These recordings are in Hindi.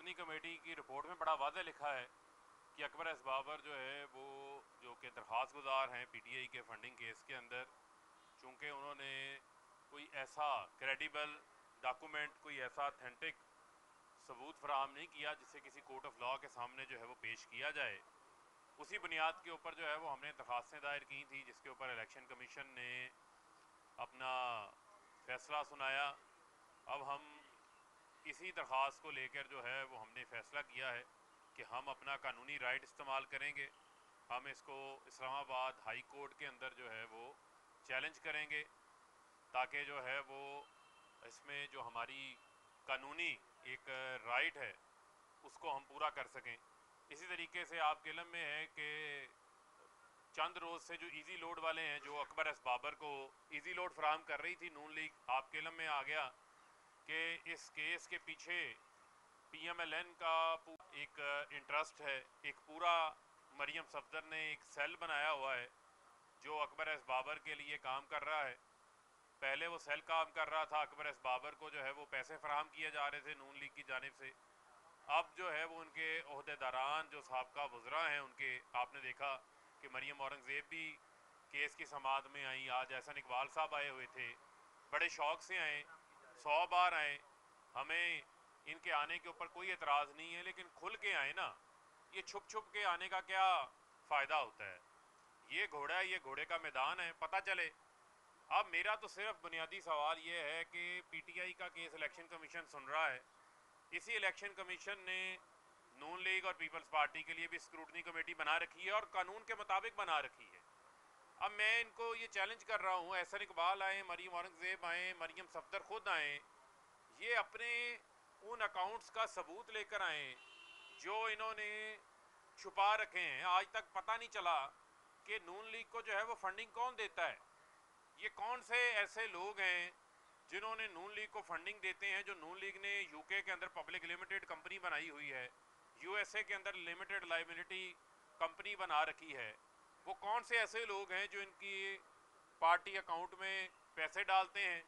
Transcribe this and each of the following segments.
स्क्रूटनी कमेटी की रिपोर्ट में बड़ा वाज़ेह लिखा है कि अकबर एस बाबर जो है वो जो कि दरख्वास्त गुजार हैं पीटीआई के फंडिंग केस के अंदर, चूँकि उन्होंने कोई ऐसा क्रेडिबल डॉक्यूमेंट, कोई ऐसा अथेंटिक सबूत फराहम नहीं किया जिससे किसी कोर्ट ऑफ लॉ के सामने जो है वो पेश किया जाए, उसी बुनियाद के ऊपर जो है वो हमने दरख्वास्तें दायर की थी, जिसके ऊपर इलेक्शन कमीशन ने अपना फ़ैसला सुनाया। अब हम इसी दरख्वास्त को लेकर जो है वो हमने फ़ैसला किया है कि हम अपना कानूनी राइट इस्तेमाल करेंगे। हम इसको इस्लामाबाद हाई कोर्ट के अंदर जो है वो चैलेंज करेंगे, ताकि जो है वो इसमें जो हमारी कानूनी एक राइट है उसको हम पूरा कर सकें। इसी तरीके से आपके इल्म में है कि चंद रोज़ से जो इजी लोड वाले हैं, जो अकबर एस बाबर को इजी लोड फराहम कर रही थी नून लीग, आपके इल्म में आ गया कि इस केस के पीछे पीएमएलएन का एक इंटरेस्ट है। एक पूरा मरियम सफदर ने एक सेल बनाया हुआ है जो अकबर एस बाबर के लिए काम कर रहा है। पहले वो सेल काम कर रहा था, अकबर एस बाबर को जो है वो पैसे फराहम किए जा रहे थे नून लीग की जानिब से। अब जो है वो उनके ओहदेदारान जो साहबका वज़रा हैं उनके, आपने देखा कि मरियम औरंगज़ेब भी केस की समाअत में आई। आज एहसन इकबाल साहब आए हुए थे, बड़े शौक़ से आए, 100 बार आए। हमें इनके आने के ऊपर कोई एतराज़ नहीं है, लेकिन खुल के आए ना। ये छुप छुप के आने का क्या फ़ायदा होता है? ये घोड़ा है, ये घोड़े का मैदान है, पता चले। अब मेरा तो सिर्फ बुनियादी सवाल ये है कि पीटीआई का केस इलेक्शन कमीशन सुन रहा है। इसी इलेक्शन कमीशन ने नून लीग और पीपल्स पार्टी के लिए भी स्क्रूटनी कमेटी बना रखी है और कानून के मुताबिक बना रखी है। अब मैं इनको ये चैलेंज कर रहा हूँ, एहसन इकबाल आए, मरियम औरंगज़ेब आए, मरियम सफदर खुद आए, ये अपने उन अकाउंट्स का सबूत लेकर आए जो इन्होंने छुपा रखे हैं। आज तक पता नहीं चला कि नून लीग को जो है वो फंडिंग कौन देता है। ये कौन से ऐसे लोग हैं जिन्होंने नून लीग को फंडिंग देते हैं, जो नून लीग ने यूके के अंदर पब्लिक लिमिटेड कंपनी बनाई हुई है, यूएसए के अंदर लिमिटेड लाइबिलिटी कंपनी बना रखी है। वो कौन से ऐसे लोग हैं जो इनकी पार्टी अकाउंट में पैसे डालते हैं?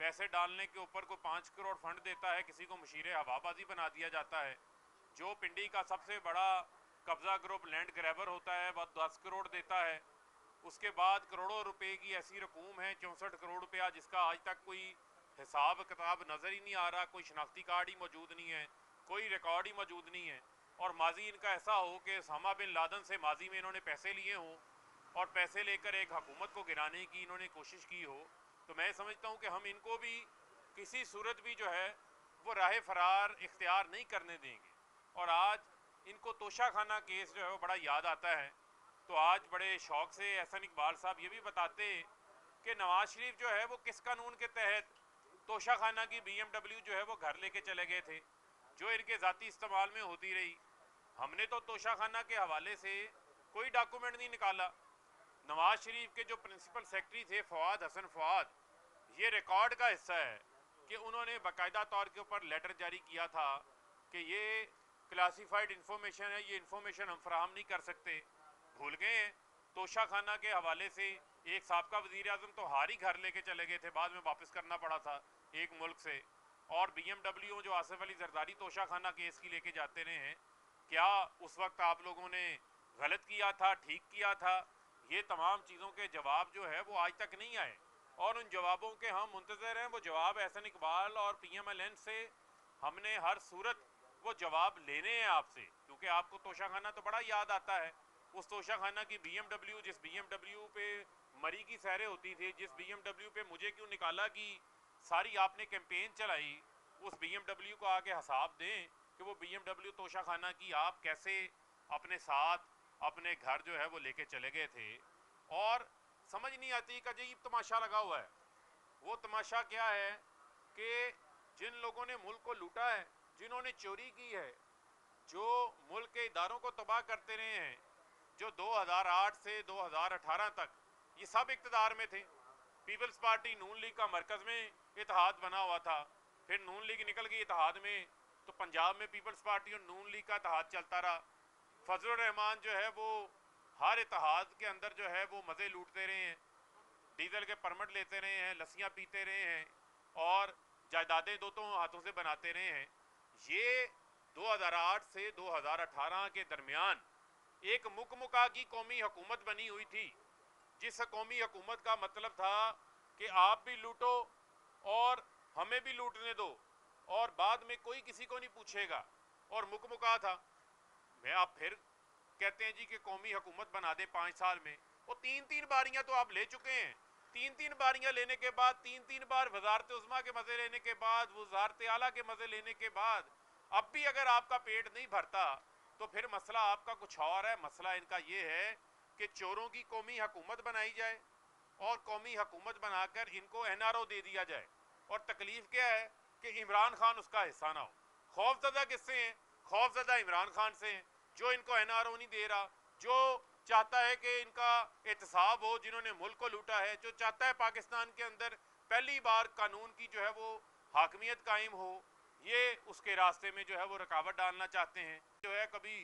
पैसे डालने के ऊपर कोई 5 करोड़ फंड देता है, किसी को मुशीर हवाबाजी बना दिया जाता है। जो पिंडी का सबसे बड़ा कब्जा ग्रुप लैंड ग्रैबर होता है वह 10 करोड़ देता है। उसके बाद करोड़ों रुपए की ऐसी रकूम है, 64 करोड़ रुपया, जिसका आज तक कोई हिसाब किताब नज़र ही नहीं आ रहा, कोई शनाख्ती कार्ड ही मौजूद नहीं है, कोई रिकॉर्ड ही मौजूद नहीं है। और माजी इनका ऐसा हो कि उसामा बिन लादन से माजी में इन्होंने पैसे लिए हों और पैसे लेकर एक हुकूमत को गिराने की इन्होंने कोशिश की हो, तो मैं समझता हूँ कि हम इनको भी किसी सूरत भी जो है वो राह फरार इख्तियार नहीं करने देंगे। और आज इनको तोशाखाना केस जो है वो बड़ा याद आता है, तो आज बड़े शौक से एहसन इकबाल साहब ये भी बताते कि नवाज शरीफ जो है वो किस कानून के तहत तोशाखाना की बीएमडब्ल्यू जो है वो घर लेके चले गए थे, जो इनके ज़ाती इस्तेमाल में होती रही। हमने तो तोशाखाना के हवाले से कोई डॉक्यूमेंट नहीं निकाला। नवाज शरीफ के जो प्रिंसिपल सेक्रेटरी थे फवाद हसन फवाद, ये रिकॉर्ड का हिस्सा है कि उन्होंने बाकायदा तौर के ऊपर लेटर जारी किया था कि ये क्लासिफाइड इंफॉर्मेशन है, ये इंफॉर्मेशन हम फराहम नहीं कर सकते। भूल गए हैं? तोशाखाना के हवाले से एक साबका वजीर आजम तो हार ही घर लेके चले गए थे, बाद में वापस करना पड़ा था एक मुल्क से। और बीएमडब्ल्यू जो आसिफ अली जरदारी तोशाखाना केस की लेके जाते रहे हैं, क्या उस वक्त आप लोगों ने गलत किया था, ठीक किया था? ये तमाम चीज़ों के जवाब जो है वो आज तक नहीं आए और उन जवाबों के हम मुंतज़र हैं। वो जवाब एहसन इकबाल और पीएमएलएन से हमने हर सूरत वो जवाब लेने हैं आपसे, क्योंकि आपको तोशाखाना तो बड़ा याद आता है। उस तोशाखाना की बीएमडब्ल्यू, जिस बीएमडब्ल्यू पे मरी की सैरें होती थी, जिस बीएमडब्ल्यू पे मुझे क्यों निकाला की सारी आपने कैंपेन चलाई, उस बीएमडब्ल्यू को आके हिसाब दें कि वो बीएमडब्ल्यू तोशाखाना की आप कैसे अपने साथ अपने घर जो है वो लेके चले गए थे। और समझ नहीं आती कि अजीब तमाशा लगा हुआ है। वो तमाशा क्या है कि जिन लोगों ने मुल्क को लूटा है, जिन्होंने चोरी की है, जो मुल्क के इदारों को तबाह करते रहे हैं, जो 2008 से 2018 तक ये सब इक़्तिदार में थे। पीपल्स पार्टी नून लीग का मरकज़ में इत्तेहाद बना हुआ था, फिर नून लीग निकल गई इत्तेहाद में, तो पंजाब में पीपल्स पार्टी और नून लीग का इत्तेहाद चलता रहा। फजलुर रहमान जो है वो हर इत्तेहाद के अंदर जो है वो मज़े लूटते रहे हैं, डीजल के परमिट लेते रहे हैं, लस्सियाँ पीते रहे हैं और जायदादें दो हाथों से बनाते रहे हैं। ये 2008 से 2018 के दरमियान एक मुकमुका की कौमी हुकूमत बनी हुई थी, जिस कौमी हुकूमत का मतलब था कि आप भी लूटो और हमें भी लूटने दो और बाद में कोई किसी को नहीं पूछेगा, और मुकमुका था। मैं आप फिर कहते हैं जी कि कौमी हुकूमत बना दे 5 साल में। वो 3-3 बारियां तो आप ले चुके हैं। 3-3 बारियां लेने के बाद, 3-3 बार वजारत उज़्मा के मजे लेने के बाद, वजारत आला के मजे लेने के बाद, अब भी अगर आपका पेट नहीं भरता तो फिर मसला आपका कुछ और है। मसला इनका ये है कि चोरों की कौमी हुकूमत बनाई जाए और कौमी हुकूमत बनाकर इनको एनआरओ दे दिया जाए, और तकलीफ क्या है कि इमरान खान उसका हिस्सा ना हो। खौफजदा किससे हैं? खौफजदा इमरान खान से हैं, जो इनको एनआरओ नहीं दे रहा, जो चाहता है कि इनका एहतसाब हो, जिन्होंने मुल्क को लूटा है, जो चाहता है पाकिस्तान के अंदर पहली बार कानून की जो है वो हाकमियत कायम हो, ये उसके रास्ते में जो है वो रुकावट डालना चाहते हैं। जो है कभी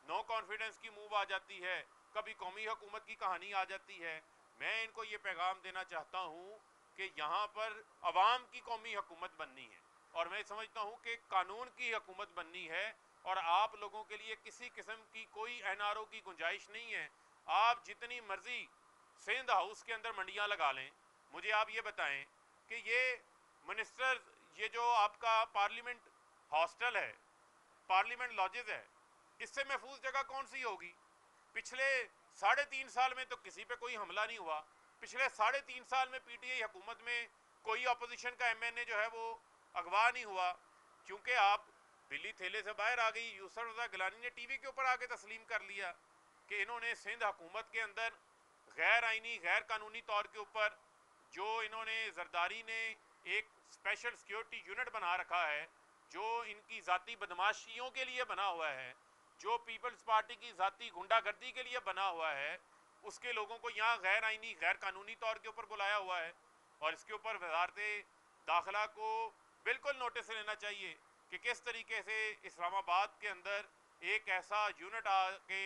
नो कॉन्फिडेंस की मूव आ जाती है, कभी कौमी हुकूमत की कहानी आ जाती है। मैं इनको ये पैगाम देना चाहता हूँ कि यहाँ पर अवाम की कौमी हुकूमत बननी है, और मैं समझता हूँ कि कानून की हुकूमत बननी है, और आप लोगों के लिए किसी किस्म की कोई एनआरओ की गुंजाइश नहीं है। आप जितनी मर्जी सिंध हाउस के अंदर मंडियाँ लगा लें। मुझे आप ये बताएं कि ये मिनिस्टर, ये जो आपका पार्लियामेंट हॉस्टल है, पार्लियामेंट लॉजेस है, इससे महफूज जगह कौन सी होगी? पिछले 3.5 साल में तो किसी पे कोई हमला नहीं हुआ। पिछले 3.5 साल में पीटीआई हुकूमत में कोई अपोजिशन का एमएनए जो है वो अगवा नहीं हुआ, क्योंकि आप बिल्ली थैले से बाहर आ गई। यूसुफ रज़ा गिलानी ने टीवी के ऊपर आके तस्लीम कर लिया कि इन्होंने सिंध हुकूमत के अंदर गैर आइनी, गैर कानूनी तौर के ऊपर जो इन्होंने जरदारी ने एक स्पेशल सिक्योरिटी यूनिट बना रखा है, जो इनकी ज़ाती बदमाशियों के लिए बना हुआ है, जो पीपल्स पार्टी की ज़ाती गुंडागर्दी के लिए बना हुआ है, उसके लोगों को यहाँ गैर आइनी, गैर कानूनी तौर के ऊपर बुलाया हुआ है। और इसके ऊपर वजारत दाखिला को बिल्कुल नोटिस लेना चाहिए कि किस तरीके से इस्लामाबाद के अंदर एक ऐसा यूनिट आके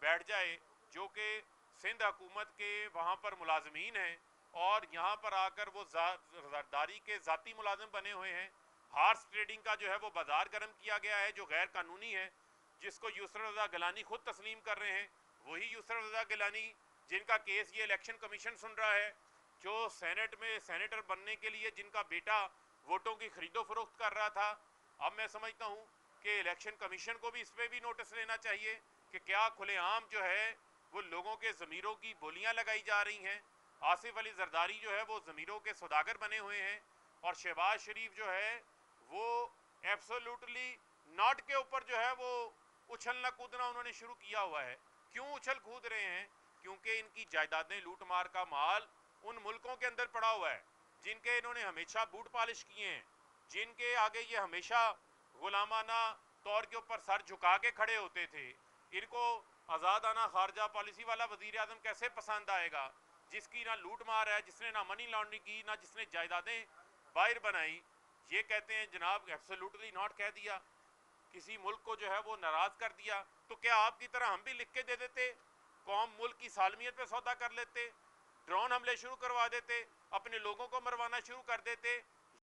बैठ जाए जो कि सिंध हुकूमत के वहाँ पर मुलाजमीन हैं, और यहाँ पर आकर वो जरदारी के ज़ाती मुलाजिम बने हुए हैं। हार्स ट्रेडिंग का जो है वो बाजार गर्म किया गया है, जो गैर कानूनी है, जिसको यूसुफ रज़ा गिलानी खुद तस्लीम कर रहे हैं। वही यूसुफ रज़ा गिलानी जिनका केस ये इलेक्शन कमीशन सुन रहा है, जो सेनेट में सेनेटर बनने के लिए जिनका बेटा वोटों की खरीदो फरोख्त कर रहा था। अब मैं समझता हूँ कि इलेक्शन कमीशन को भी इस पर भी नोटिस लेना चाहिए कि क्या खुलेआम जो है वो लोगों के ज़मीरों की बोलियां लगाई जा रही हैं। आसिफ अली जरदारी जो है वो ज़मीरों के सौदागर बने हुए हैं, और शहबाज शरीफ जो है वो एब्सोल्युटली नॉट के ऊपर जो है वो उछलना कूदना उन्होंने शुरू किया हुआ है। क्यों उछल कूद रहे हैं? क्योंकि इनकी जायदादें, लूट मार का माल उन मुल्कों के अंदर पड़ा हुआ है जिनके इन्होंने हमेशा बूट पॉलिश किए हैं, जिनके आगे ये हमेशा गुलामाना तौर के ऊपर सर झुका के खड़े होते थे। इनको आज़ादाना खारजा पॉलिसी वाला वजीर आजम कैसे पसंद आएगा, जिसकी ना लूट मार है, जिसने ना मनी लॉन्ड्रिंग की, ना जिसने जायदादें बाहर बनाई। ये कहते हैं जनाब एब्सोल्युटली नॉट कह दिया, किसी मुल्क को जो है वो नाराज कर दिया, तो क्या आपकी तरह हम भी लिख के दे देते? कौम मुल्क की सालमियत पे सौदा कर लेते, ड्रोन हमले शुरू करवा देते, अपने लोगों को मरवाना शुरू कर देते,